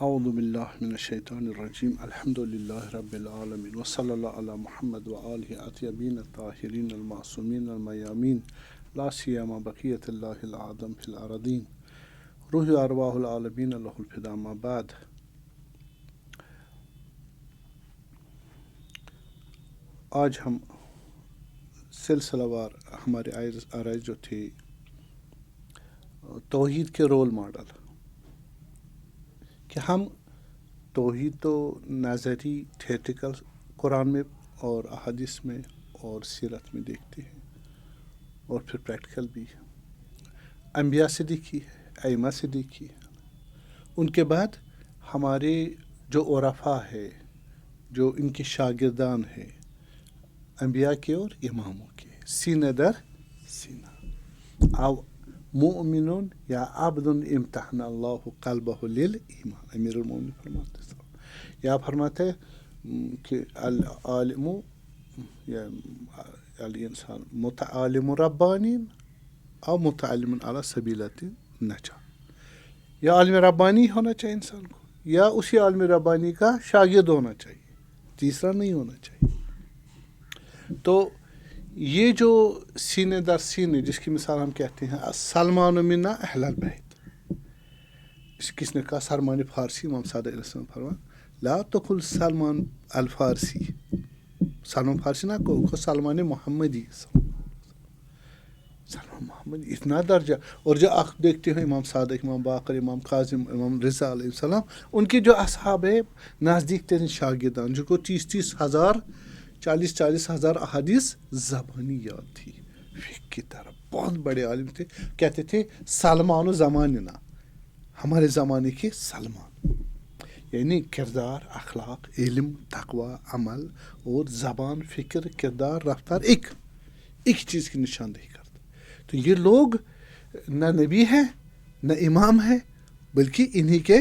اعوذ باللہ من الشیطان الرجیم الحمدللہ رب العالمین وصلی اللہ علی محمد وآلہ اطیبین الطاہرین المعصومین المیامین لا سیما بقیت اللہ العظم فی الارضین روح ارواح العالمین لہ الفدا ما بعد. آج ہم سلسلہ وار ہمارے آرائز جو تھے توحید کے رول ماڈل، کہ ہم توحید تو نظری تھیٹیکل قرآن میں اور احادیث میں اور سیرت میں دیکھتے ہیں، اور پھر پریکٹیکل بھی انبیاء سے دیکھی ہے، ائمہ سے دیکھی ہے. ان کے بعد ہمارے جو عرفاء ہے، جو ان کے شاگردان ہیں انبیاء کے اور اماموں کے، سینہ در سینہ. او مؤمنون یا عبد امتحن اللہ قلبہ للایمان، امیر المومنین فرماتے ہیں، یا فرماتے ہیں کہ العالم یا الانسان متعالم ربانی او متعلم علی سبیلۃ النجاۃ. یا عالم ربانی ہونا چاہیے انسان کو، یا اسی عالم ربانی کا شاگرد ہونا چاہیے، تیسرا نہیں ہونا چاہیے. تو یہ جو سینے در سینے، جس کی مثال ہم کہتے ہیں سلمان منا اہل البیت، کس نے کہا سلمان فارسی، امام صادق علیہ السلام فرمان لا تقل سلمان الفارسی، سلمان فارسی نہ کہو، سلمان محمدی، سلمان محمد اتنا درجہ. اور جو آپ دیکھتے ہیں امام صادق، امام باقر، امام کاظم، امام رضا علیہ السلام، ان کے جو اصحاب ہے نزدیک ترین شاگردان، جن کو 30 ہزار 40 ہزار احادیث زبانی یاد تھی، فقہ کی طرف بہت بڑے عالم تھے. کہتے تھے سلمان زماننا، ہمارے زمانے کے سلمان، یعنی کردار، اخلاق، علم، تقوی، عمل اور زبان، فکر، کردار، رفتار ایک چیز کی نشاندہی کرتے. تو یہ لوگ نہ نبی ہیں نہ امام ہیں، بلکہ انہی کے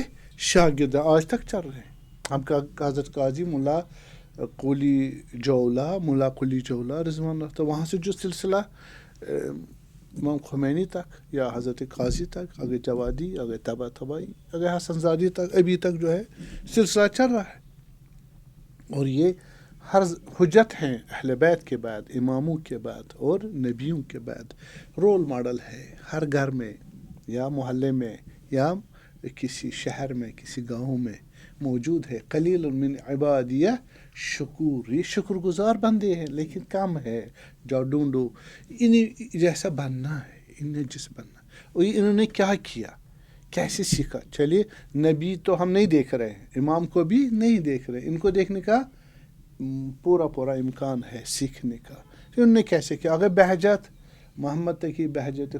شاگرد آج تک چل رہے ہیں. ہم کا حضرت قاضی ملا قلی جولہ رضوان اللہ، تو وہاں سے جو سلسلہ امام خمینی تک یا حضرت قاضی تک، آگے جوادی، آگے طباطبائی، آگے حسن زادی تک، ابھی تک جو ہے سلسلہ چل رہا ہے. اور یہ ہر حجت ہیں اہل بیت کے بعد، اماموں کے بعد اور نبیوں کے بعد. رول ماڈل ہے ہر گھر میں یا محلے میں یا کسی شہر میں، کسی گاؤں میں موجود ہے. قلیل من عبادیہ شکور، یہ شکر گزار بندے ہیں لیکن کم ہے. جاؤ ڈھونڈو انہیں جیسا بننا ہے، انہیں جس بننا. اور انہوں نے کیا کیا، کیسے سیکھا. چلیے نبی تو ہم نہیں دیکھ رہے ہیں، امام کو بھی نہیں دیکھ رہے، ان کو دیکھنے کا پورا امکان ہے سیکھنے کا. انہوں نے کیسے کیا. اگر بہجت محمد تقی بہجت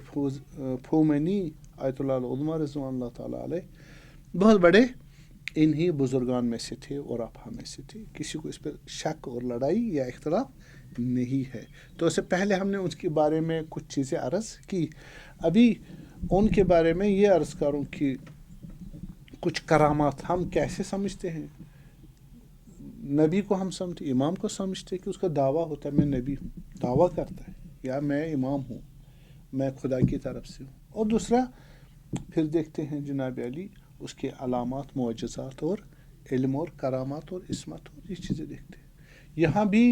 پھومنی آیت اللہ العظمیٰ رضوان اللہ تعالیٰ علیہ بہت بڑے انہی بزرگان میں سے تھے اور عرفاء میں سے تھے. کسی کو اس پر شک اور لڑائی یا اختلاف نہیں ہے. تو اس سے پہلے ہم نے اس کے بارے میں کچھ چیزیں عرض کی. ابھی ان کے بارے میں یہ عرض کروں کہ کچھ کرامات ہم کیسے سمجھتے ہیں. نبی کو ہم سمجھتے، امام کو سمجھتے کہ اس کا دعویٰ ہوتا ہے میں نبی ہوں، دعویٰ کرتا ہے، یا میں امام ہوں، میں خدا کی طرف سے ہوں. اور دوسرا پھر دیکھتے ہیں جناب علی اس کے علامات، معجزات اور علم اور کرامات اور عصمت اور یہ چیزیں دیکھتے ہیں. یہاں بھی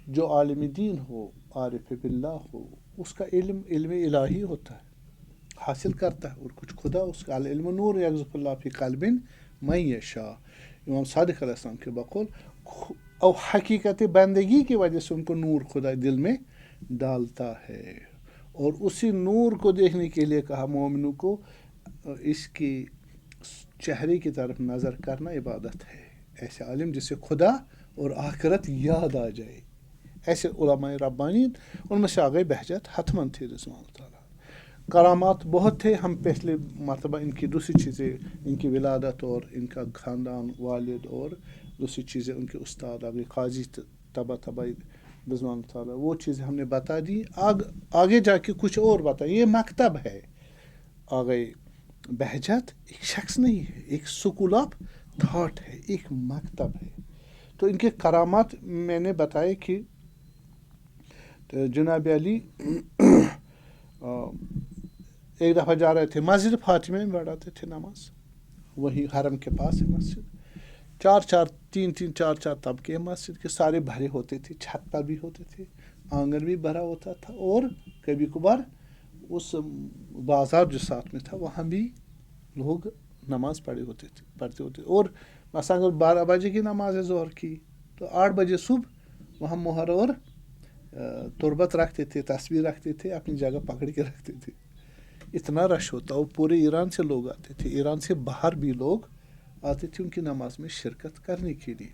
جو عالم دین ہو، عارف باللہ ہو، اس کا علم الہی ہوتا ہے، حاصل کرتا ہے، اور کچھ خدا اس کا علم نور یقذف اللہ فی قلب من یشاء، امام صادق علیہ السلام کے بقول، اور حقیقت بندگی کی وجہ سے ان کو نور خدا دل میں ڈالتا ہے. اور اسی نور کو دیکھنے کے لیے کہا مومنوں کو اس کی چہرے کی طرف نظر کرنا عبادت ہے. ایسے عالم جس سے خدا اور آخرت یاد آ جائے، ایسے علماء ربانی، ان میں سے آگے بہجت حتماً تھے رضوان اللہ تعالیٰ. کرامات بہت تھے. ہم پہلے مرتبہ ان کی دوسری چیزیں، ان کی ولادت اور ان کا خاندان، والد، اور دوسری چیزیں ان کے استاد آگے قاضی طباطبائی رضوان اللہ تعالیٰ، وہ چیزیں ہم نے بتا دی. آگے جا کے کچھ اور بتا. یہ مکتب ہے. آگے بہجت ایک شخص نہیں ہے، ایک سکول آف تھاٹ ہے، ایک مکتب ہے. تو ان کے کرامات میں نے بتائے کہ جناب علی ایک دفعہ جا رہے تھے مسجد فاطمہ میں پڑھاتے تھے نماز. وہیں حرم کے پاس ہے مسجد. 4 طبقے ہیں مسجد کے, سارے بھرے ہوتے تھے, چھت پر بھی ہوتے تھے, آنگن بھی بھرا ہوتا تھا, اور کبھی کبھار اس بازار جو ساتھ میں تھا وہاں بھی لوگ نماز پڑھتے ہوتے. اور مثلا اگر 12 بجے کی نماز ظہر کی تو 8 بجے صبح وہاں مہر اور تربت رکھتے تھے, تصویر رکھتے تھے, اپنی جگہ پکڑ کے رکھتے تھے. اتنا رش ہوتا, اور پورے ایران سے لوگ آتے تھے, ایران سے باہر بھی لوگ آتے تھے ان کی نماز میں شرکت کرنے کے لیے.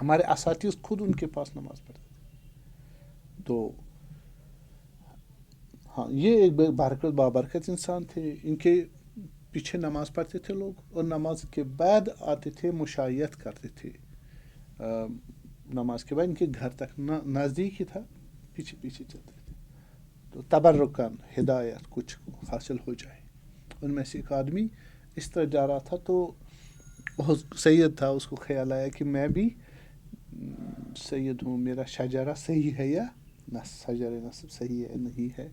ہمارے اساتذہ خود ان کے پاس نماز پڑھتے تھے. تو ہاں, یہ ایک بابرکت انسان تھے. ان کے پیچھے نماز پڑھتے تھے لوگ, اور نماز کے بعد آتے تھے, مشایعت کرتے تھے. نماز کے بعد ان کے گھر تک نزدیک ہی تھا, پیچھے پیچھے چلتے تھے. تو تبرکن ہدایت کچھ حاصل ہو جائے. ان میں سے ایک آدمی اس طرح جا رہا تھا, تو بہت سید تھا, اس کو خیال آیا کہ میں بھی سید ہوں, میرا شجرہ صحیح ہے یا نہ, شجرہ نصب صحیح ہے نہیں ہے,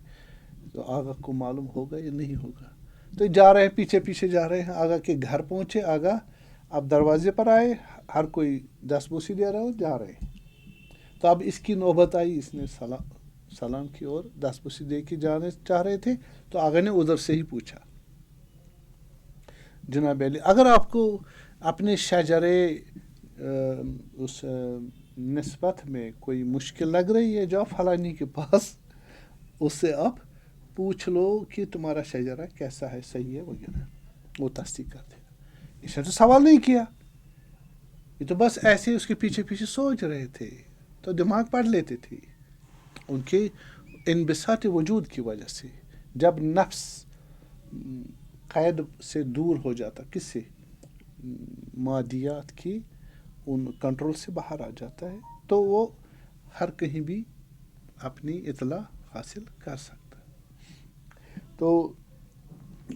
تو آغا کو معلوم ہوگا یا نہیں ہوگا. تو جا رہے ہیں, پیچھے پیچھے جا رہے ہیں, آغا کے گھر پہنچے. آغا اب دروازے پر آئے, ہر کوئی 10 بوسی دے رہا ہو, جا رہے ہیں. تو اب اس کی نوبت آئی, اس نے سلام کی اور 10 بوسی دے کے جانے چاہ رہے تھے. تو آغا نے ادھر سے ہی پوچھا, جناب علی اگر آپ کو اپنے شجرے اس نسبت میں کوئی مشکل لگ رہی ہے, جاؤ فلانی کے پاس, اس سے آپ پوچھ لو کہ تمہارا شجرہ کیسا ہے, صحیح ہے وغیرہ, وہ تصدیق کر دے گا. اس نے تو سوال نہیں کیا, یہ تو بس ایسے اس کے پیچھے پیچھے سوچ رہے تھے, تو دماغ پڑھ لیتے تھے. ان کے انبساط وجود کی وجہ سے جب نفس قید سے دور ہو جاتا, کس سے, مادیات کی ان کنٹرول سے باہر آ جاتا ہے, تو وہ ہر کہیں بھی اپنی اطلاع حاصل کر سکتا ہے. تو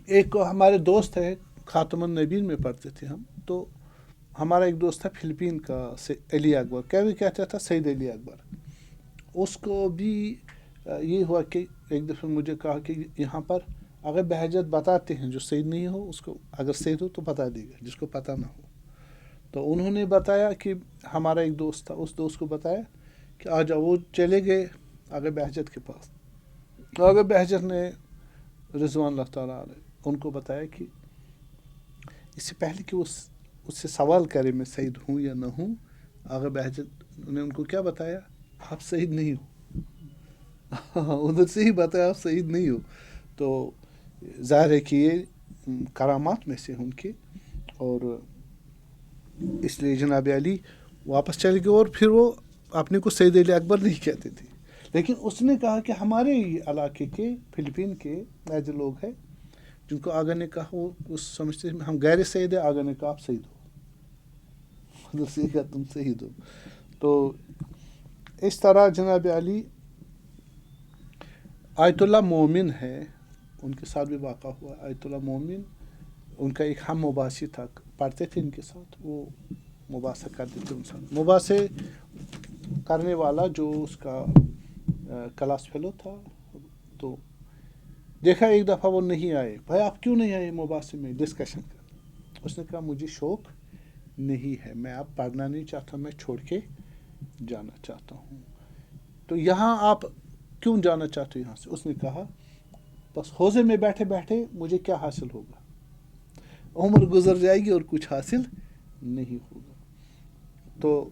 ایک ہمارے دوست ہے, خاتم النبیین میں پڑھتے تھے ہم, تو ہمارا ایک دوست تھا فلپین کا, علی اکبر, کیا بھی کہتا تھا سید علی اکبر. اس کو بھی یہ ہوا کہ ایک دفعہ مجھے کہا کہ یہاں پر اگر بہجت بتاتے ہیں, جو سید نہیں ہو اس کو, اگر سید ہو تو بتا دے گا, جس کو پتہ نہ ہو. تو انہوں نے بتایا کہ ہمارا ایک دوست تھا, اس دوست کو بتایا کہ آ جاؤ. وہ چلے گئے آگے بہجت کے پاس. آگے بہجت نے رضوان اللہ تعالیٰ علیہ ان کو بتایا کہ اس سے پہلے کہ اس سے سوال کرے میں سید ہوں یا نہ ہوں, آگے بہجت نے ان کو کیا بتایا, آپ سید نہیں ہو. ادھر سے ہی بتایا آپ سید نہیں ہو. تو ظاہر ہے کہ یہ کرامات میں سے ان کے, اور اس لیے جناب علی واپس چل گئے. اور پھر وہ اپنے کو سید علی اکبر نہیں کہتے تھے, لیکن اس نے کہا کہ ہمارے علاقے کے فلپین کے ایسے لوگ ہیں جن کو آگا نے کہا, وہ اس سمجھتے ہیں ہم غیر سید ہیں, آگا نے کہا آپ سید ہو, دوسری کہا تم سید ہو. تو اس طرح جناب علی آیت اللہ مومن ہے, ان کے ساتھ بھی واقع ہوا. آیت اللہ مومن ان کا ایک ہم مباحثی تھا, پڑھتے تھے ان کے ساتھ, وہ مباحثہ کرتے تھے ان سے. مباحثے کرنے والا جو اس کا کلاس فیلو تھا, تو دیکھا ایک دفعہ وہ نہیں آئے. بھائی آپ کیوں نہیں آئے مباحثے میں ڈسکشن کر؟ اس نے کہا مجھے شوق نہیں ہے, میں اب پڑھنا نہیں چاہتا, میں چھوڑ کے جانا چاہتا ہوں. تو یہاں آپ کیوں جانا چاہتے ہو یہاں سے؟ اس نے کہا بس حوضے میں بیٹھے بیٹھے مجھے کیا حاصل ہوگا, عمر گزر جائے گی اور کچھ حاصل نہیں ہوگا. تو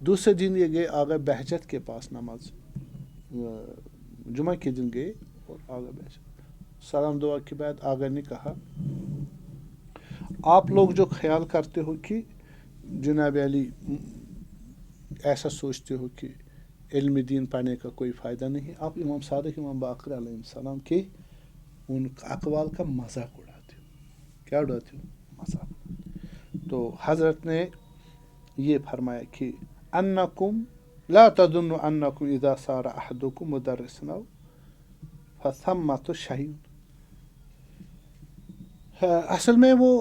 دوسرے دن یہ گئے آغا بہجت کے پاس, نماز جمعہ کے دن گئے, اور آغا بہجت سلام دعا کے بعد آغا نے کہا آپ لوگ جو خیال کرتے ہو کہ جناب علی ایسا سوچتے ہو کہ علم دین پڑھنے کا کوئی فائدہ نہیں, آپ امام صادق امام باقر علیہ السلام کے ان اقوال کا مذاق اڑاتے ہو. کیا اڑاتے ہو؟ مذاق. تو حضرت نے یہ فرمایا کہ انکم لا تظنوا انکم اذا صار احدکم مدرسا فثمۃ شیء. اصل میں وہ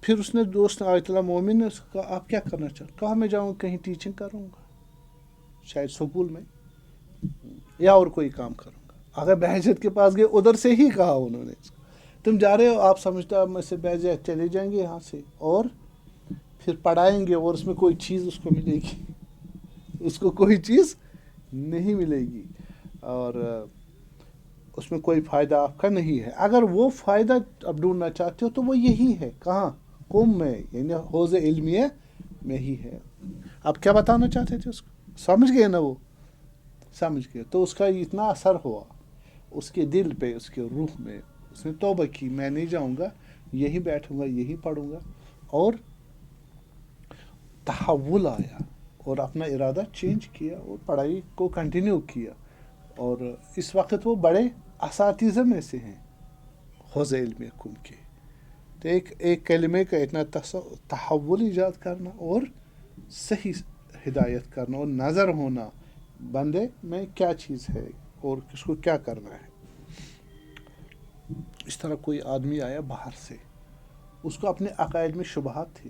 پھر اس نے دوست آیت اللہ مومن نے اس کو کہا آپ کیا کرنا چاہتے؟ کہا میں جاؤں کہیں ٹیچنگ کروں گا, شاید سکول میں, یا اور کوئی کام کروں گا. اگر بہجت کے پاس گئے ادھر سے ہی کہا انہوں نے اس کو, تم جا رہے ہو، آپ سمجھتے ہو میں سے بیٹھ جائے چلے جائیں گے یہاں سے، اور پھر پڑھائیں گے اور اس میں کوئی چیز اس کو ملے گی، اس کو کوئی چیز نہیں ملے گی، اور اس میں کوئی فائدہ آپ کا نہیں ہے۔ اگر وہ فائدہ اب ڈھونڈنا چاہتے ہو تو وہ یہی ہے، کہاں؟ قم میں، یعنی حوض علمیہ میں ہی ہے۔ اب کیا بتانا چاہتے تھے اس کو؟ سمجھ گئے نا؟ وہ سمجھ گئے، تو اس کا اتنا اثر ہوا اس کے دل پہ، اس کے روح میں، اس نے توبہ کی، میں نہیں جاؤں گا، یہی بیٹھوں گا، یہی پڑھوں گا، اور تحول آیا اور اپنا ارادہ چینج کیا اور پڑھائی کو کنٹینیو کیا، اور اس وقت وہ بڑے اساتذہ میں سے ہیں حوض علم قم کے۔ تو ایک کلمے کا اتنا تحول ایجاد کرنا اور صحیح ہدایت کرنا اور نظر ہونا بندے میں کیا چیز ہے اور کس کو کیا کرنا ہے۔ اس طرح کوئی آدمی آیا باہر سے، اس کو اپنے عقائد میں شبہات تھے۔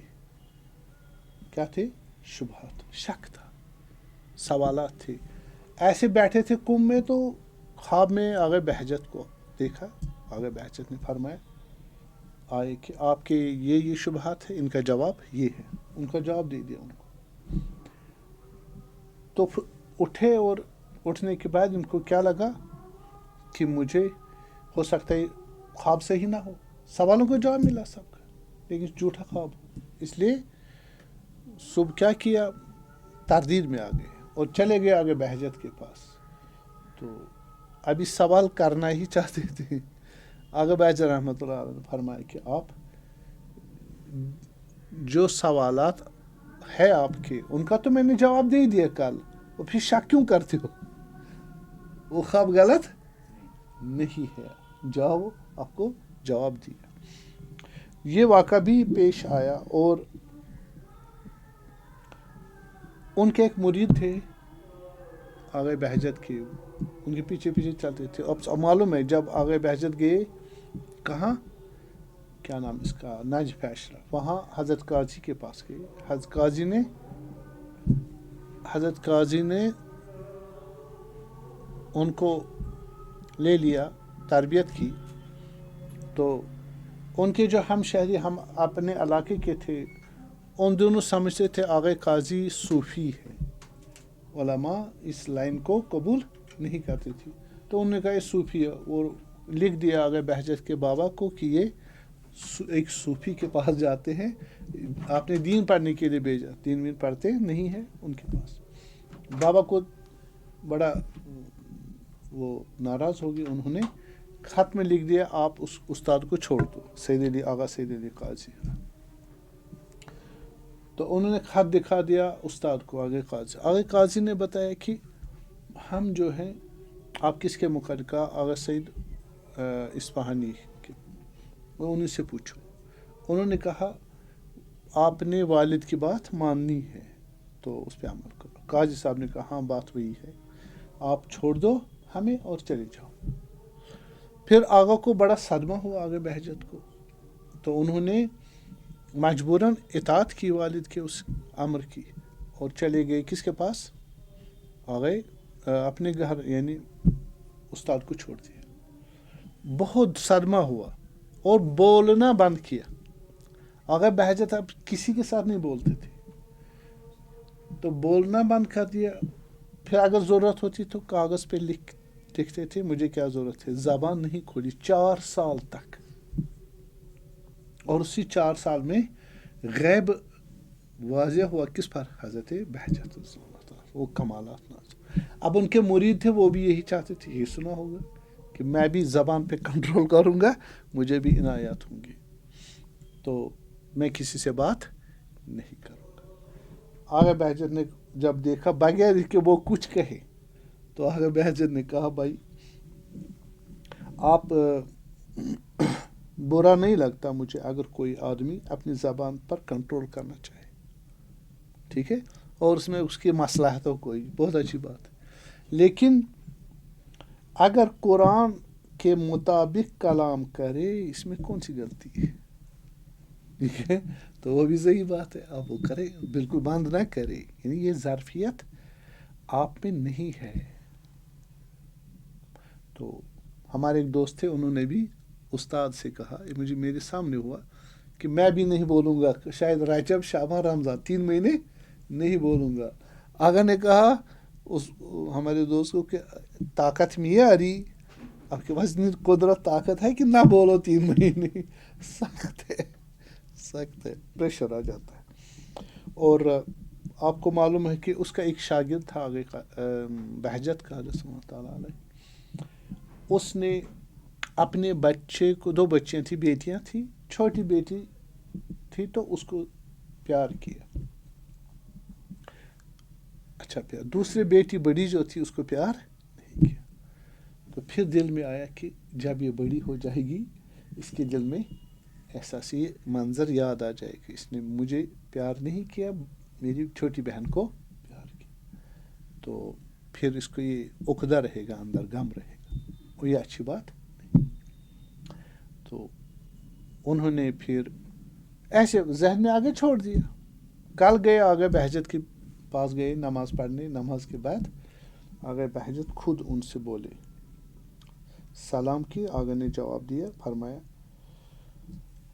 کیا تھے؟ شبہات، شک تھا، سوالات تھے۔ ایسے بیٹھے تھے قم میں تو خواب میں آغا بہجت کو دیکھا، آغا بہجت نے فرمایا آئے کہ آپ کے یہ شبہات ہیں، ان کا جواب یہ ہے، ان کا جواب دے دیا ان کو۔ تو پھر اٹھے، اور اٹھنے کے بعد ان کو کیا لگا کہ مجھے ہو سکتا ہے خواب صحیح نہ ہو، سوالوں کو جواب ملا سب کا، لیکن جھوٹا خواب ہو۔ اس لیے صبح کیا کیا؟ تردید میں آ گئے اور چلے گئے آگے بہجت کے پاس۔ تو ابھی سوال کرنا ہی چاہتے تھے، آگے بہجت رحمۃ اللہ علیہ نے فرمایا کہ آپ جو سوالات ہے آپ کے، ان کا تو میں نے جواب دے دیا کل، اور پھر شک کیوں کرتے ہو؟ وہ خواب غلط نہیں ہے، جاؤ، آپ کو جواب دیا۔ یہ واقعہ بھی پیش آیا، اور ان کے ایک مرید تھے آغا بہجت کے، ان کے پیچھے پیچھے چلتے تھے۔ اب معلوم ہے جب آغا بہجت گئے کہاں، کیا نام اس کا، نجف اشرف، وہاں حضرت قاضی کے پاس گئے۔ حضرت قاضی نے ان کو لے لیا، تربیت کی۔ تو ان کے جو ہم شہری، ہم اپنے علاقے کے تھے، ان دونوں سمجھتے تھے آغا قاضی صوفی ہے، علماء اس لائن کو قبول نہیں کرتے تھے۔ تو انہوں نے کہا یہ صوفی ہے، اور لکھ دیا آغا بہجت کے بابا کو کہ یہ ایک صوفی کے پاس جاتے ہیں، آپ نے دین پڑھنے کے لیے بھیجا، دین وین پڑھتے نہیں ہیں ان کے پاس۔ بابا کو بڑا وہ ناراض ہو گئے، انہوں نے خط میں لکھ دیا آپ اس استاد کو چھوڑ دو، سید علی آغا سید علی قاضی۔ تو انہوں نے خط دکھا دیا استاد کو، آغا قاضی نے بتایا کہ ہم جو ہیں، آپ کس کے مقدر، آغا سید اصفہانی کے، انہیں سے پوچھو۔ انہوں نے کہا آپ نے والد کی بات ماننی ہے تو اس پہ عمل کرو۔ قاضی صاحب نے کہا ہاں بات وہی ہے، آپ چھوڑ دو ہمیں اور چلے جاؤ۔ پھر آغا کو بڑا صدمہ ہوا، آغا بہجت کو، تو انہوں نے مجبوراً اطاعت کی والد کے اس امر کی، اور چلے گئے کس کے پاس؟ آغا اپنے گھر، یعنی استاد کو چھوڑ دیا۔ بہت صدمہ ہوا اور بولنا بند کیا۔ آغا بہجت اب کسی کے ساتھ نہیں بولتے تھے، تو بولنا بند کر دیا۔ پھر اگر ضرورت ہوتی تو کاغذ پہ لکھتے تھے، مجھے کیا ضرورت ہے، زبان نہیں کھولی 4 سال تک۔ اور اسی 4 سال میں غیب واضح ہوا کس پر؟ حضرت بہجت، وہ کمالات ناز۔ اب ان کے مرید تھے، وہ بھی یہی چاہتے تھے، یہ سنا ہوگا کہ میں بھی زبان پہ کنٹرول کروں گا، مجھے بھی عنایات ہوں گی، تو میں کسی سے بات نہیں کروں گا۔ آغا بہجت نے جب دیکھا بغیر کہ وہ کچھ کہے، تو آغا بہجت نے کہا بھائی آپ برا نہیں لگتا مجھے اگر کوئی آدمی اپنی زبان پر کنٹرول کرنا چاہے، ٹھیک ہے، اور اس میں اس کی مصلحت ہو کوئی، بہت اچھی بات ہے، لیکن اگر قرآن کے مطابق کلام کرے اس میں کون سی غلطی ہے، ٹھیک ہے، تو وہ بھی صحیح بات ہے، آپ وہ کرے، بالکل بند نہ کرے، یعنی یہ ظرفیت آپ میں نہیں ہے۔ تو ہمارے ایک دوست تھے، انہوں نے بھی استاد سے کہا, یہ مجھے میرے سامنے ہوا, کہ میں بھی نہیں بولوں گا, شاید رجب شعبان رمضان 3 مہینے نہیں بولوں گا. آغا نے کہا اس ہمارے دوست کو کہ طاقت میں آ رہی, آپ کے پاس اتنی قدرت طاقت ہے کہ نہ بولو 3 مہینے. سخت ہے, سخت ہے, پریشر آ جاتا ہے. اور آپ کو معلوم ہے کہ اس کا ایک شاگرد تھا آگے کا بہجت کا رسول اللہ تعالیٰ علیہ, اس نے اپنے بچے کو, 2 بچیاں تھیں, بیٹیاں تھیں, چھوٹی بیٹی تھی تو اس کو پیار کیا, اچھا پیار. دوسری بیٹی بڑی جو تھی اس کو پیار نہیں کیا. تو پھر دل میں آیا کہ جب یہ بڑی ہو جائے گی اس کے دل میں احساس, یہ منظر یاد آ جائے کہ اس نے مجھے پیار نہیں کیا, میری چھوٹی بہن کو پیار کیا, تو پھر اس کو یہ عقدہ رہے گا اندر, غم رہے گا, اور یہ اچھی بات نہیں. تو انہوں نے پھر ایسے ذہن میں آگے چھوڑ دیا. کل گئے آگے بہجت کے پاس گئے نماز پڑھنے, نماز کے بعد آگے بہجت خود ان سے بولے, سلام کی, آگے نے جواب دیا, فرمایا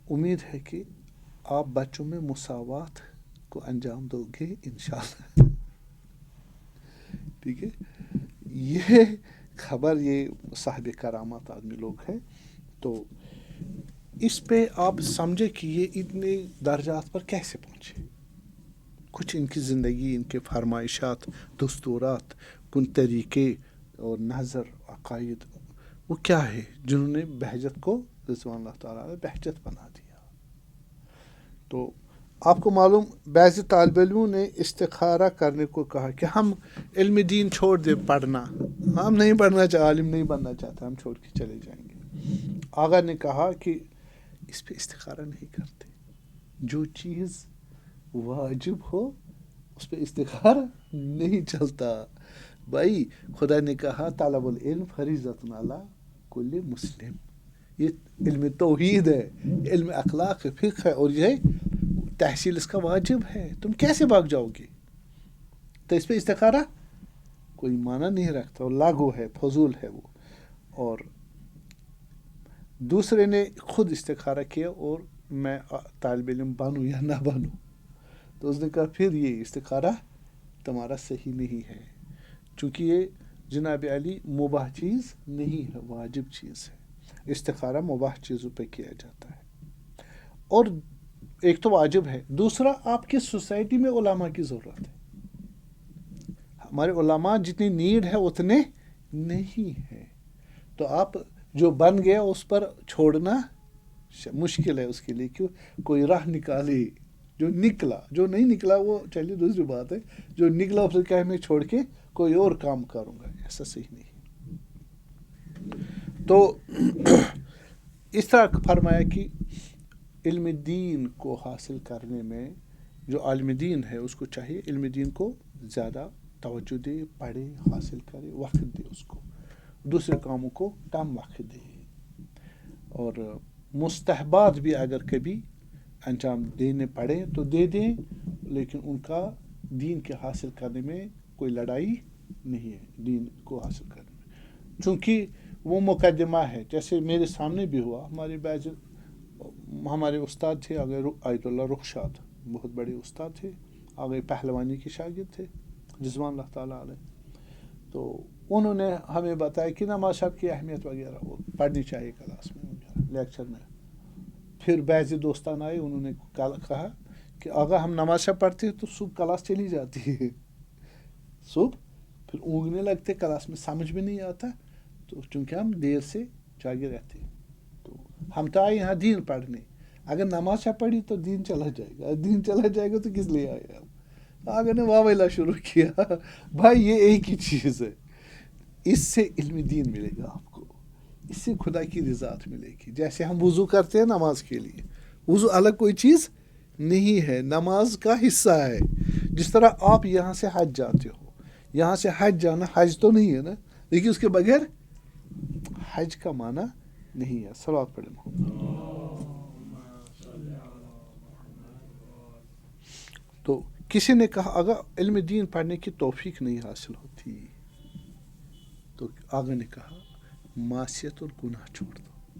امید ہے کہ آپ بچوں میں مساوات کو انجام دو گے انشاءاللہ. ٹھیک ہے, یہ خبر, یہ صاحب کرامات آدمی لوگ ہیں. تو اس پہ آپ سمجھے کہ یہ اتنے درجات پر کیسے پہنچے. کچھ ان کی زندگی, ان کے فرمائشات, دستورات, کن طریقے اور نظر, عقائد, وہ کیا ہے جنہوں نے بہجت کو رضوان اللہ تعالیٰ نے بہجت بنا دیا. تو آپ کو معلوم, بعض طالب علموں نے استخارہ کرنے کو کہا کہ ہم علم دین چھوڑ دیں پڑھنا, ہم نہیں پڑھنا چاہتے, عالم نہیں بننا چاہتے, ہم چھوڑ کے چلے جائیں گے. آغا نے کہا کہ اس پہ استخارہ نہیں کرتے, جو چیز واجب ہو اس پہ استخارہ نہیں چلتا. بھائی خدا نے کہا طلب العلم فریضۃ علی کل مسلم, یہ علم توحید ہے, علم اخلاق ہے, فقہ ہے, اور یہ تحصیل اس کا واجب ہے. تم کیسے بھاگ جاؤ گے؟ تو اس پہ استخارہ کوئی معنی نہیں رکھتا, اور لاگو ہے, فضول ہے وہ. اور دوسرے نے خود استخارہ کیا, اور میں طالب علم بنوں یا نہ بنوں, تو اس نے کہا پھر یہ استخارہ تمہارا صحیح نہیں ہے, چونکہ یہ جناب علی مباح چیز نہیں ہے, واجب چیز ہے. استخارہ مباح چیزوں پہ کیا جاتا ہے, اور ایک تو واجب ہے, دوسرا آپ کی سوسائٹی میں علماء کی ضرورت ہے. ہمارے علماء جتنی نیڈ ہے اتنے نہیں ہے, تو آپ جو بن گیا اس پر چھوڑنا مشکل ہے اس کے لیے. کیوں؟ کوئی راہ نکالے, جو نکلا, جو نہیں نکلا وہ چلیے دوسری بات ہے, جو نکلا اسے کہ میں چھوڑ کے کوئی اور کام کروں گا, ایسا صحیح نہیں. تو اس طرح فرمایا کہ علم دین کو حاصل کرنے میں جو عالم دین ہے اس کو چاہیے علم دین کو زیادہ توجہ دے, پڑھے, حاصل کرے, وقت دے اس کو, دوسرے کاموں کو کم وقت دے. اور مستحبات بھی اگر کبھی انجام دینے پڑے تو دے دیں, لیکن ان کا دین کے حاصل کرنے میں کوئی لڑائی نہیں ہے, دین کو حاصل کرنے میں, چونکہ وہ مقدمہ ہے. جیسے میرے سامنے بھی ہوا, ہمارے استاد تھے آگے آیت اللہ رخشاد, بہت بڑے استاد تھے, آگے پہلوانی کے شاگرد تھے رضوان اللہ تعالیٰ علیہ. تو انہوں نے ہمیں بتایا کہ نماز شب کی اہمیت وغیرہ وہ پڑھنی چاہیے کلاس میں, لیکچر میں. پھر بعض دوستان آئے, انہوں نے کہا کہ آگا ہم نماز شب پڑھتے ہیں تو صبح کلاس چلی جاتی ہے, صبح پھر اونگنے لگتے, کلاس میں سمجھ بھی نہیں آتا, تو چونکہ ہم دیر سے جاگے رہتے, تو ہم تو آئے یہاں دین پڑھنے, اگر نماز شب پڑھی تو دین چلا جائے گا, دین چلا جائے گا تو کس لیے آئے ہم. آگے نے واہ ویلا شروع کیا. بھائی یہ ایک ہی چیز ہے, اس سے علم دین ملے گا آپ کو, اس سے خدا کی رضات ملے گی. جیسے ہم وضو کرتے ہیں نماز کے لیے, وضو الگ کوئی چیز نہیں ہے, نماز کا حصہ ہے. جس طرح آپ یہاں سے حج جاتے ہو, یہاں سے حج جانا حج تو نہیں ہے نا, لیکن اس کے بغیر حج کا معنی نہیں ہے. صلوات پڑھیں محمد. تو کسی نے کہا اگر علم دین پڑھنے کی توفیق نہیں حاصل ہوتی, تو آگے نے کہا معصیت اور گناہ چھوڑ دو.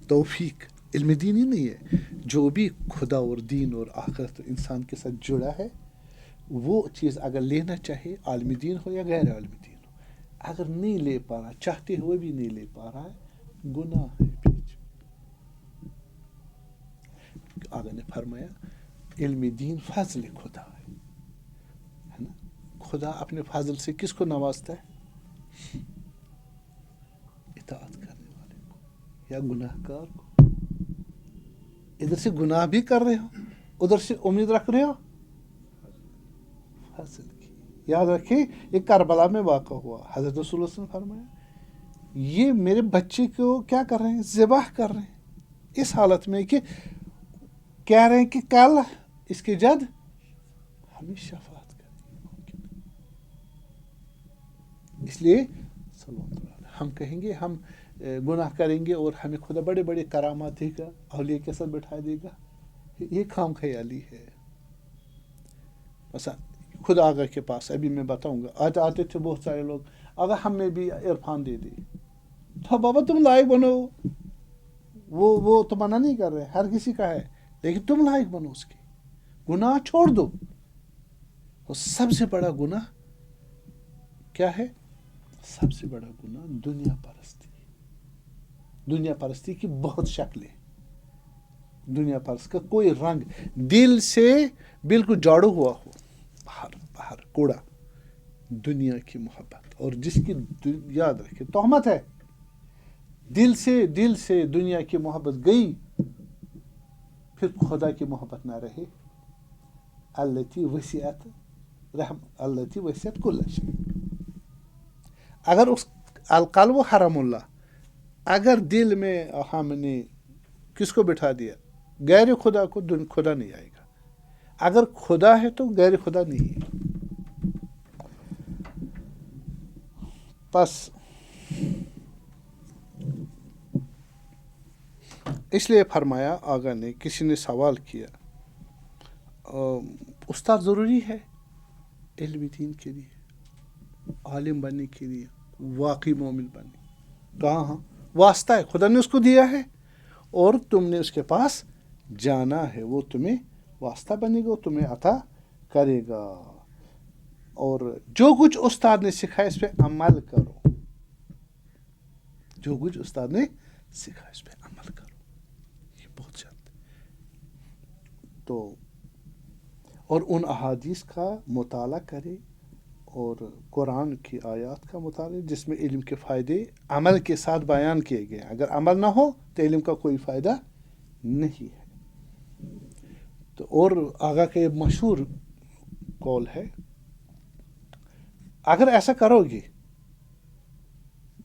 توفیق علم دین ہی نہیں ہے، جو بھی خدا اور دین اور آخرت انسان کے ساتھ جڑا ہے وہ چیز اگر لینا چاہے، عالم دین ہو یا غیر عالم دین ہو، اگر نہیں لے پا رہا، چاہتے ہوئے بھی نہیں لے پا رہا ہے، گناہ ہے بیچ۔ آقا نے فرمایا علم دین فضل خدا ہے نا، خدا اپنے فضل سے کس کو نوازتا ہے؟ اطاعت کرنے والے کو یا گناہ گار کو۔ ادھر سے گناہ بھی کر رہے ہو، ادھر سے امید رکھ رہے ہو فضل کی۔ یاد رکھیں یہ کربلا میں واقع ہوا، حضرت رسول اللہ صلی اللہ علیہ وسلم نے فرمایا یہ میرے بچے کو کیا کر رہے ہیں؟ ذبح کر رہے ہیں، اس حالت میں کہ کہہ رہے ہیں کہ کل اس کے جد ہمیں شفاعت کریں گے۔ اس لیے صلی اللہ علیہ وسلم ہم کہیں گے ہم گناہ کریں گے اور ہمیں خدا بڑے بڑے کرامات دے گا، اولیاء کے ساتھ بٹھا دے گا، یہ خام خیالی ہے۔ مثلا خدا آقا کے پاس ابھی میں بتاؤں گا، آتے تھے بہت سارے لوگ، اگر ہمیں بھی عرفان دے دی تو بابا تم لائق بنو، وہ تو منع نہیں کر رہے، ہر کسی کا ہے، لیکن تم لائق بنو اس کی، گناہ چھوڑ دو۔ اور سب سے بڑا گناہ کیا ہے؟ سب سے بڑا گناہ دنیا پرستی۔ دنیا پرستی کی بہت شکلیں، دنیا پرست کا کوئی رنگ، دل سے بالکل جاڑو ہوا ہو، باہر کوڑا، دنیا کی محبت، اور جس کی یاد رکھے تہمت ہے، دل سے دنیا کی محبت گئی، پھر خدا کی محبت نہ رہے، التی وسعت کل شیء۔ اگر اس القلب حرم اللہ، اگر دل میں ہم نے کس کو بٹھا دیا؟ غیر خدا کو، خدا نہیں آئے گا۔ اگر خدا ہے تو غیر خدا نہیں ہے۔ پس اس لیے فرمایا آقا نے، کسی نے سوال کیا استاد ضروری ہے علم دین کے لیے، عالم بننے کے لیے، واقعی مومن بننے؟ کہاں؟ ہاں واسطہ ہے، خدا نے اس کو دیا ہے اور تم نے اس کے پاس جانا ہے، وہ تمہیں واسطہ بنے گا، تمہیں عطا کرے گا، اور جو کچھ استاد نے سکھایا اس پہ عمل کرو، جو کچھ استاد نے سکھایا اس پہ عمل کرو، یہ بہت زیادہ۔ تو اور ان احادیث کا مطالعہ کرے اور قرآن کی آیات کا مطالعہ جس میں علم کے فائدے عمل کے ساتھ بیان کیے گئے، اگر عمل نہ ہو تو علم کا کوئی فائدہ نہیں ہے۔ تو اور آقا کا یہ مشہور قول ہے، اگر ایسا کرو گے،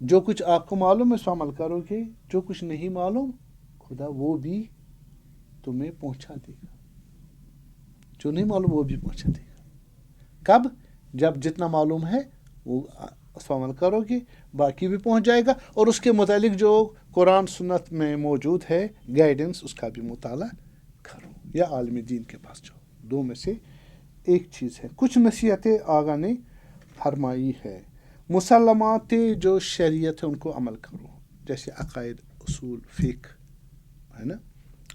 جو کچھ آپ کو معلوم ہے اس پر عمل کرو گے، جو کچھ نہیں معلوم خدا وہ بھی تمہیں پہنچا دے گا، جو نہیں معلوم وہ بھی پہنچا دے گا۔ کب؟ جب جتنا معلوم ہے وہ اس پر عمل کرو گے، باقی بھی پہنچ جائے گا، اور اس کے متعلق جو قرآن سنت میں موجود ہے گائیڈنس، اس کا بھی مطالعہ کرو، یا عالم دین کے پاس جاؤ، دو میں سے ایک چیز ہے۔ کچھ نصیحتیں آقا نے فرمائی ہے، مسلمات جو شریعت ہے ان کو عمل کرو، جیسے عقائد، اصول، فقہ ہے نا،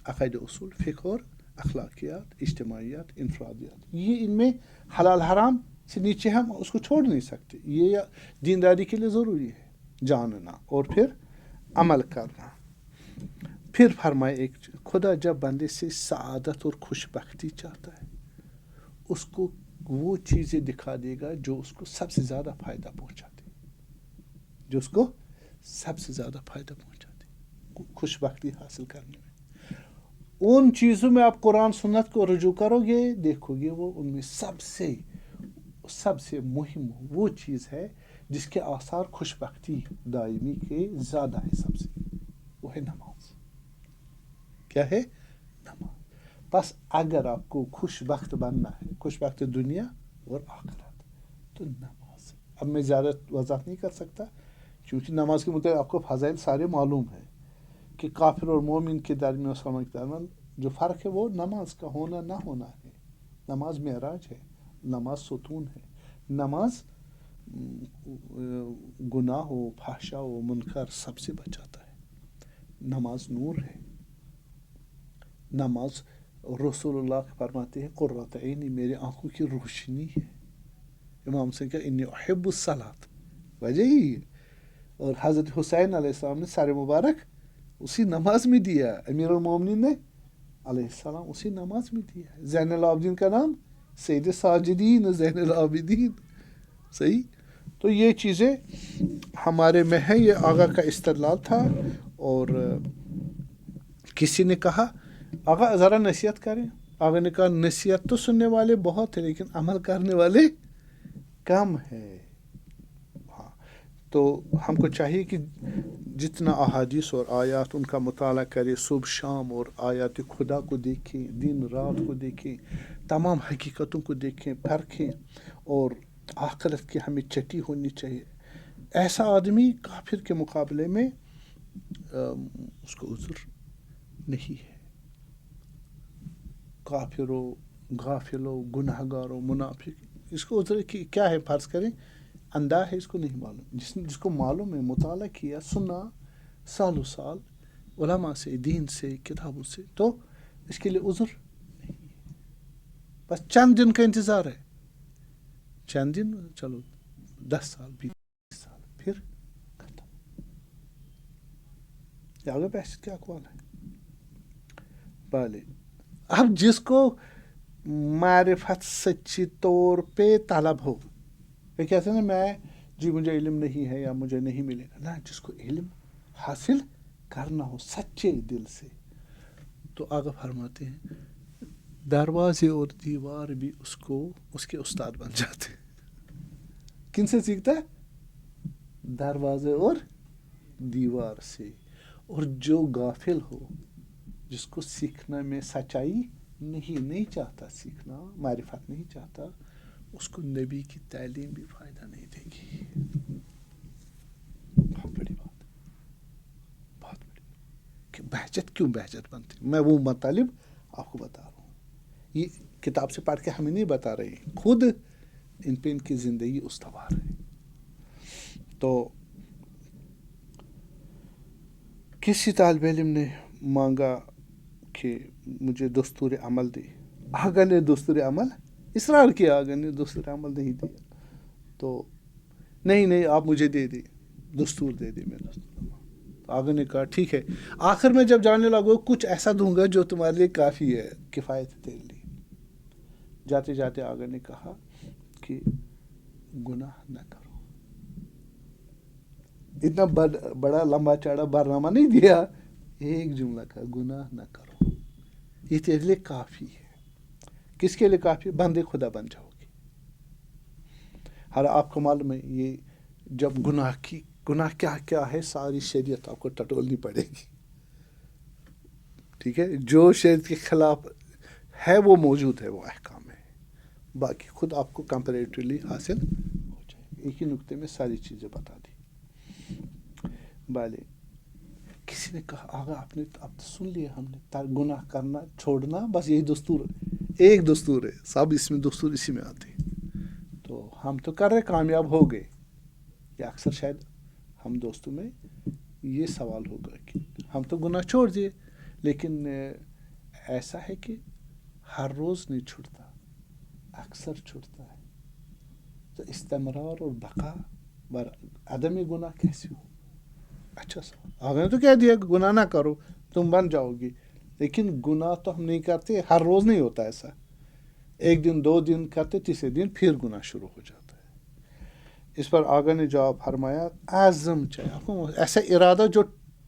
عقائد، اصول، فقہ اور اخلاقیات، اجتماعیات، انفرادیات، یہ ان میں حلال حرام سے نیچے ہم اس کو چھوڑ نہیں سکتے، یہ دینداری کے لیے ضروری ہے، جاننا اور پھر عمل کرنا۔ پھر فرمائے ایک خدا جب بندے سے سعادت اور خوش بختی چاہتا ہے، اس کو وہ چیزیں دکھا دے گا جو اس کو سب سے زیادہ فائدہ پہنچاتے، جو اس کو سب سے زیادہ فائدہ پہنچاتے خوش بختی حاصل کرنے میں۔ ان چیزوں میں آپ قرآن سنت کو رجوع کرو گے، دیکھو گے وہ ان میں سب سے مہم وہ چیز ہے جس کے آثار خوش بختی دائمی کے زیادہ ہے، سب سے، وہ ہے نماز۔ کیا ہے؟ نماز۔ بس اگر آپ کو خوش بخت بننا ہے، خوش بخت دنیا اور آخرت، تو نماز۔ اب میں زیادہ وضاحت نہیں کر سکتا کیونکہ نماز کے متعلق آپ کو فضائل سارے معلوم ہے کہ کافر اور مومن کے درمیان، مسلمان کے درمیان جو فرق ہے وہ نماز کا ہونا نہ ہونا ہے۔ نماز معراج ہے، نماز ستون ہے، نماز گناہ و فحشا و منکر سب سے بچاتا ہے، نماز نور ہے. نماز رسول اللہ فرماتے ہیں قرۃ عینی، میرے آنکھوں کی روشنی ہے. امام سے کہا انی احب الصلاۃ، وجہ ہی ہے. اور حضرت حسین علیہ السلام نے سر مبارک اسی نماز میں دیا، امیر المومنین نے علیہ السلام اسی نماز میں دیا. زین العابدین کا نام سید ساجدین زین العابدین. صحیح. تو یہ چیزیں ہمارے میں ہیں، یہ آغا کا استدلال تھا. اور کسی نے کہا آغا ذرا نصیحت کریں. آغا نے کہا نصیحت تو سننے والے بہت ہیں لیکن عمل کرنے والے کم ہے. ہاں، تو ہم کو چاہیے کہ جتنا احادیث اور آیات ان کا مطالعہ کرے، صبح شام، اور آیات خدا کو دیکھیں، دن رات کو دیکھیں، تمام حقیقتوں کو دیکھیں، پرکھیں، اور آخرت کی ہمیں چٹی ہونی چاہیے. ایسا آدمی کافر کے مقابلے میں اس کو عذر نہیں ہے. کافر ہو، غافل ہو، گناہ گار ہو، منافق، اس کو عذر کی کیا ہے؟ فرض کریں اندھا ہے، اس کو نہیں معلوم. جس کو معلوم ہے، مطالعہ کیا، سنا سال و سال علماء سے، دین سے، کتابوں سے، تو اس کے لیے عذر نہیں ہے. بس چند دن کا انتظار ہے، چند دن، چلو 10 سال 20 سال پھر ختم. یہ آگے بحث کیا اقوال ہے. بھالے اب جس کو معرفت سچی طور پہ طلب ہو، یہ کہتے ہیں نا میں جی مجھے علم نہیں ہے یا مجھے نہیں ملے گا، نا جس کو علم حاصل کرنا ہو سچے دل سے، تو آگے فرماتے ہیں دروازے اور دیوار بھی اس کے استاد بن جاتے. کن سے سیکھتا ہے؟ دروازے اور دیوار سے. اور جو غافل ہو، جس کو سیکھنے میں سچائی نہیں چاہتا، سیکھنا معرفت نہیں چاہتا، اس کو نبی کی تعلیم بھی فائدہ نہیں دے گی. بہت بڑی بات، بہت بڑی. کہ بہجت کیوں بہجت بنتی؟ میں وہ مطالب آپ کو بتا رہا ہوں. یہ کتاب سے پڑھ کے ہمیں نہیں بتا رہے، خود ان پہ ان کی زندگی استوار ہے. تو کسی طالب علم نے مانگا کہ مجھے دستور عمل دے. آگا نے دستور عمل اصرار کیا، آگا نے دستور عمل نہیں دیا. تو نہیں آپ مجھے دے دیں، دستور دے دیں. میں دستور عمل، آگا نے کہا ٹھیک ہے. آخر میں جب جانے لگو کچھ ایسا دوں گا جو تمہارے لیے کافی ہے، کفایت ہے تیرے لیے. جاتے جاتے آگا نے کہا کہ گناہ نہ کرو. اتنا بڑا لمبا چڑا برنامہ نہیں دیا، ایک جملہ کا گناہ نہ کرو، یہ تیرے لیے کافی ہے. کس کے لیے کافی؟ بندے خدا بن جاؤ گے. ہر آپ کو معلوم ہے یہ جب گناہ کیا ہے، ساری شریعت آپ کو ٹٹولنی پڑے گی. ٹھیک ہے، جو شریعت کے خلاف ہے وہ موجود ہے، وہ احکام ہے. باقی خود آپ کو کمپیریٹیولی حاصل ہو جائے گا. ایک ہی نقطے میں ساری چیزیں بتا دی. بالے کسی نے کہا آگا آپ نے اب تو سن لیا، ہم نے گناہ کرنا چھوڑنا بس یہی دستور، ایک دستور ہے، سب اس میں دستور اسی میں آتے ہیں. تو ہم تو کر رہے، کامیاب ہو گئے. یا اکثر شاید ہم دوستوں میں یہ سوال ہوگا کہ ہم تو گناہ چھوڑ دیے، لیکن ایسا ہے کہ ہر روز نہیں چھوڑتا، اکثر چھوڑتا ہے. تو استمرار اور بقا بر عدم گناہ کیسے ہو؟ اچھا سوال. آگے نے تو کہہ دیا کہ گناہ نہ کرو تم بن جاؤ گی، لیکن گناہ تو ہم نہیں کرتے، ہر روز نہیں ہوتا ایسا. ایک دن 2 دن کرتے، تیسرے دن پھر گناہ شروع ہو جاتا ہے. اس پر آگے نے جواب فرمایا عزم چاہیے آپ کو، ایسا ارادہ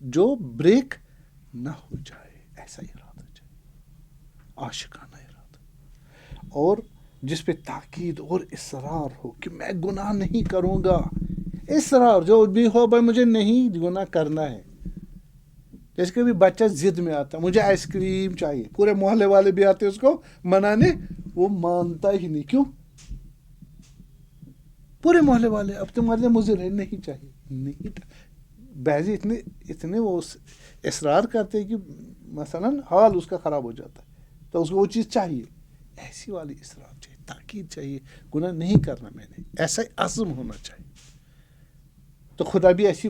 جو بریک نہ ہو جائے، ایسا ارادہ چاہیے، عاشقانہ ارادہ، اور جس پہ تاکید اور اصرار ہو کہ میں گناہ نہیں کروں گا. اصرار جو بھی ہو، بھائی مجھے نہیں گناہ کرنا ہے. جیسے کہ بچہ ضد میں آتا، مجھے آئس کریم چاہیے، پورے محلے والے بھی آتے اس کو منانے، وہ مانتا ہی نہیں. کیوں؟ پورے محلے والے اب تمہارے لیے مضر ہے، نہیں چاہیے. نہیں، بعضی اتنے وہ اصرار کرتے کہ مثلا حال اس کا خراب ہو جاتا ہے، تو اس کو وہ چیز چاہیے. ایسی والی اصرار چاہیے، تاکید چاہیے، گناہ نہیں کرنا میں نے، ایسا عزم ہونا چاہیے. تو خدا بھی ایسی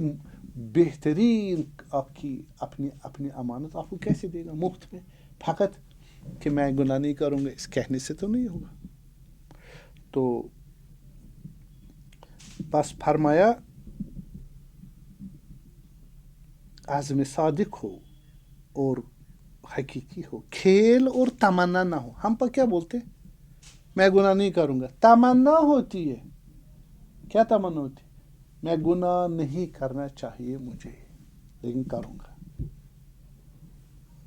بہترین آپ کی اپنی امانت آپ کو کیسے دے گا مفت میں؟ فقط کہ میں گناہ نہیں کروں گا اس کہنے سے تو نہیں ہوگا. تو بس فرمایا عزم صادق ہو اور حقیقی ہو، کھیل اور تمنا نہ ہو. ہم پر کیا بولتے ہیں؟ میں گناہ نہیں کروں گا. تمنا ہوتی ہے. کیا تمنا ہوتی ہے؟ میں گناہ نہیں کرنا چاہیے مجھے لیکن کروں گا.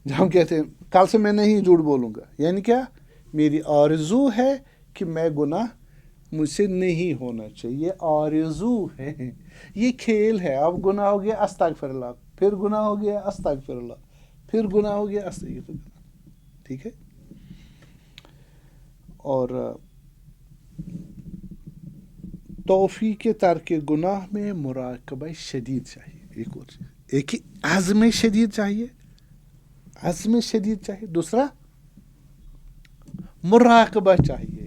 جب ہم کہتے ہیں کل سے میں نہیں جھوٹ بولوں گا، یعنی کیا؟ میری آرزو ہے کہ میں گناہ مجھ سے نہیں ہونا چاہیے. آرزو ہے، یہ کھیل ہے. اب گناہ ہو گیا استغفر اللہ، پھر گناہ ہو گیا استغفر اللہ، پھر گناہ ہو گیا استغفر اللہ. ٹھیک ہے. اور توفیق ترک گناہ میں مراقبہ شدید چاہیے. ایک اور چیز، ایک ہی عزم شدید چاہیے، عزم شدید چاہیے. دوسرا مراقبہ چاہیے،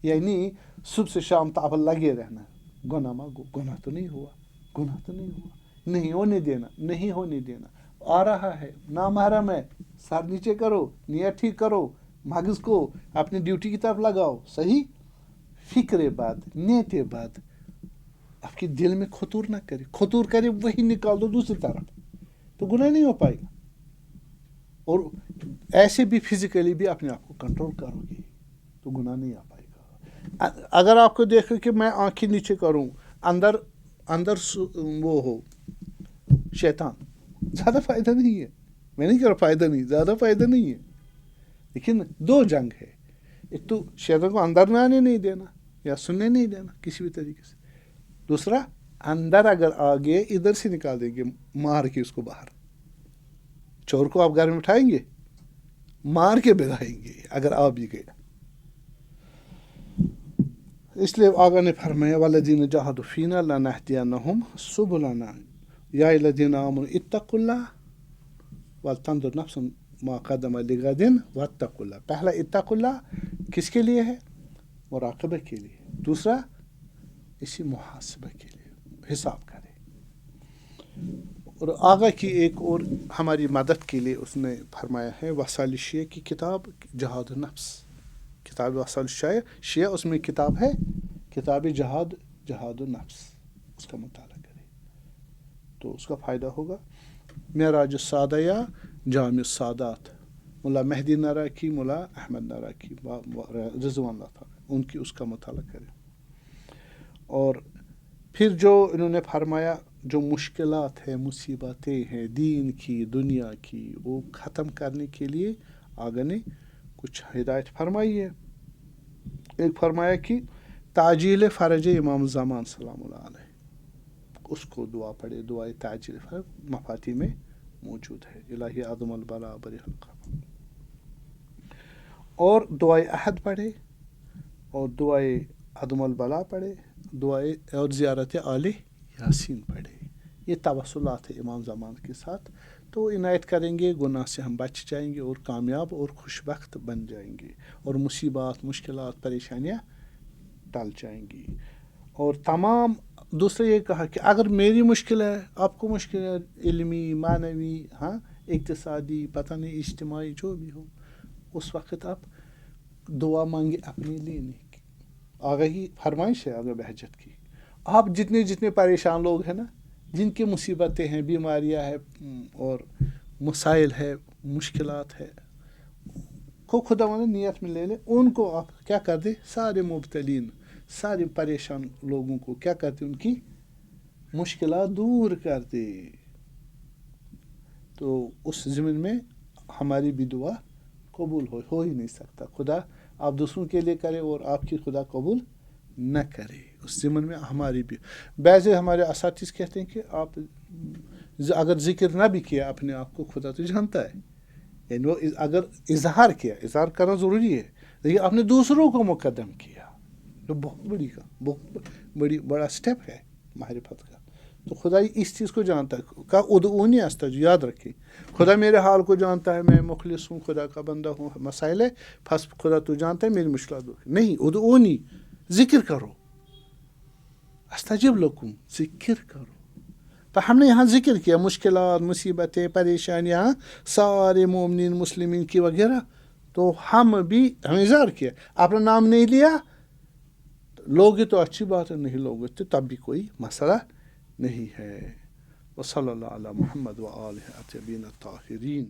یعنی صبح سے شام تک لگے رہنا. گناہ تو نہیں ہوا، گناہ تو نہیں ہوا، نہیں ہونے دینا، نہیں ہونے دینا. آ رہا ہے، نامحرم ہے، سر نیچے کرو، نیت ٹھیک کرو، مغز کو اپنی ڈیوٹی کی طرف لگاؤ. صحیح فکر بات، نیت بات آپ کے دل میں خطور نہ کرے. خطور کرے وہی نکال دو دوسری طرف، تو گناہ نہیں ہو پائے گا. اور ایسے بھی فزیکلی بھی اپنے آپ کو کنٹرول کرو گے تو گناہ نہیں آ پائے گا. اگر آپ کو دیکھو کہ میں آنکھیں نیچے کروں، اندر وہ ہو شیطان، زیادہ فائدہ نہیں ہے. میں نہیں کہہ رہا فائدہ نہیں، زیادہ فائدہ نہیں ہے. لیکن دو جنگ ہے، ایک تو شیطان کو اندر میں آنے نہیں دینا یا سننے نہیں دینا کسی بھی طریقے سے. دوسرا اندر اگر آ گئے ادھر سے نکال دیں گے مار کے اس کو باہر. چور کو آپ گھر میں اٹھائیں گے، مار کے بھگائیں گے اگر آ بھی گیا. اس لیے آقا نے فرمایا والذین جاہدوا فینا لنہدینہم سبلنا یا الذین آمنوا اتقوا اللہ ولتنظر نفس ما قدمت لغد واتقوا اللہ. پہلا اتقوا اللہ کس کے لیے ہے؟ مراقبہ کے لیے. دوسرا اسی محاسبہ کے لیے، حساب کرے. اور آقا کی ایک اور ہماری مدد کے لیے اس نے فرمایا ہے وسائل شیعہ کی کتاب جہاد النفس. کتاب وسائل شیعہ اس میں کتاب ہے کتاب جہاد النفس، اس کا مطالعہ کرے تو اس کا فائدہ ہوگا. معراج السادہ یا جامع السادات، ملا مہدی نراکی، ملا احمد نراکی رضوان اللہ تعالیٰ، ان کی اس کا مطالعہ کرے. اور پھر جو انہوں نے فرمایا جو مشکلات ہیں، مصیبتیں ہیں دین کی دنیا کی، وہ ختم کرنے کے لیے آگے نے کچھ ہدایت فرمائی ہے. ایک فرمایا کہ تعجیل فرج امام زمان سلام اللہ علیہ، اس کو دعا پڑھے. دعائے تعجیل فرج مفاتی میں موجود ہے، الہی عظم البلا بری حلقہ. اور دعائے احد پڑھے اور دعائے عظم البلا پڑھے، دعائے اور زیارت آل یاسین پڑھے. یہ توسلات ہے امام زمان کے ساتھ. تو عنایت کریں گے، گناہ سے ہم بچ جائیں گے اور کامیاب اور خوش بخت بن جائیں گے، اور مصیبات مشکلات پریشانیاں ٹل جائیں گی. اور تمام دوسرے یہ کہا کہ اگر میری مشکل ہے، آپ کو مشکل ہے، علمی، معنوی، اقتصادی، پتہ نہیں اجتماعی، جو بھی ہو، اس وقت آپ دعا مانگے اپنے لیے نہیں کی. آگاہی فرمائش ہے آگے بہجت کی. آپ جتنے پریشان لوگ ہیں نا، جن کی مصیبتیں ہیں، بیماریاں ہیں اور مسائل ہے، مشکلات ہے، کو خدا نے نیت میں لے لے. ان کو آپ کیا کر دیں، سارے مبتلین، سارے پریشان لوگوں کو کیا کرتے، ان کی مشکلات دور کر دے. تو اس ضمن میں ہماری بھی دعا قبول ہو ہی نہیں سکتا. خدا آپ دوسروں کے لیے کرے اور آپ کی خدا قبول نہ کرے، اس ضمن میں ہماری بھی. بعض ہمارے اساتذہ کہتے ہیں کہ آپ اگر ذکر نہ بھی کیا اپنے آپ کو، خدا تو جانتا ہے. یعنی وہ اگر اظہار کیا، اظہار کرنا ضروری ہے، لیکن آپ نے دوسروں کو مقدم کیا، جو بہت بڑا سٹیپ ہے معرفت کا. تو خدا اس چیز کو جانتا ہے. کا ادعونی استجب، یاد رکھیں خدا میرے حال کو جانتا ہے، میں مخلص ہوں، خدا کا بندہ ہوں، مسائل ہے، پس خدا تو جانتا ہے میری مشکلات نہیں. ادعونی، ذکر کرو، استجب لکم، ذکر کرو. تو ہم نے یہاں ذکر کیا مشکلات، مصیبتیں، پریشانیاں سارے مومنین مسلمین کی وغیرہ، تو ہم بھی ہمیں اظہار کیا. اپنا نام نہیں لیا، لوگے تو اچھی بات ہے، نہیں لوگے تو تب بھی کوئی مسئلہ نہیں ہے. وصلی اللہ علی محمد و آلہ الطیبین الطاہرین.